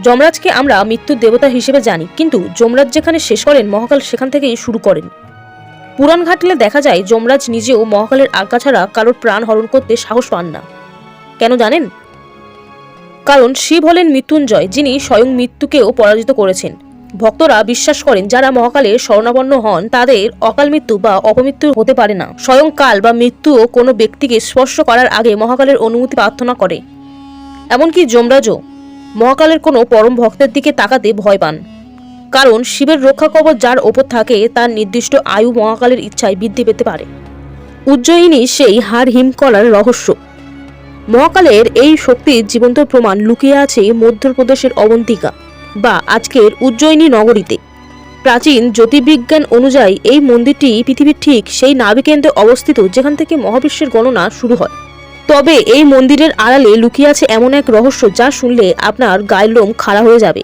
যমরাজকে আমরা মৃত্যুর দেবতা হিসেবে জানি, কিন্তু যমরাজ যেখানে শেষ করেন মহাকাল সেখান থেকেই শুরু করেন। পুরাণ ঘাটলে দেখা যায় যমরাজ নিজেও মহাকালের আজ্ঞা ছাড়া কারোর প্রাণ হরণ করতে সাহস পান না। কেন জানেন? কারণ শিব হলেন মৃত্যুঞ্জয়, যিনি স্বয়ং মৃত্যুকেও পরাজিত করেছেন। ভক্তরা বিশ্বাস করেন যারা মহাকালের শরণাপন্ন হন তাদের অকাল মৃত্যু বা অপমৃত্যু হতে পারে না। স্বয়ং কাল বা মৃত্যুও কোনো ব্যক্তিকে স্পর্শ করার আগে মহাকালের অনুমতি প্রার্থনা করে। এমনকি যমরাজও মহাকালের কোনো পরম ভক্তের দিকে তাকাতে ভয় পান, কারণ শিবের রক্ষা কবচ যার ওপর থাকে তার নির্দিষ্ট আয়ু মহাকালের ইচ্ছায় বৃদ্ধি পেতে পারে। উজ্জয়িনী সেই হাড় হিম করার রহস্য। মহাকালের এই শক্তির জীবন্ত প্রমাণ লুকিয়ে আছে মধ্যপ্রদেশের অবন্তিকা বা আজকের উজ্জয়িনী নগরীতে। প্রাচীন জ্যোতির্বিজ্ঞান অনুযায়ী এই মন্দিরটি পৃথিবীর ঠিক সেই নাভিকেন্দ্রে অবস্থিত যেখান থেকে মহাবিশ্বের গণনা শুরু হয়। তবে এই মন্দিরের আড়ালে লুকিয়ে আছে এমন এক রহস্য যা শুনলে আপনার গায়ের লোম খাড়া হয়ে যাবে।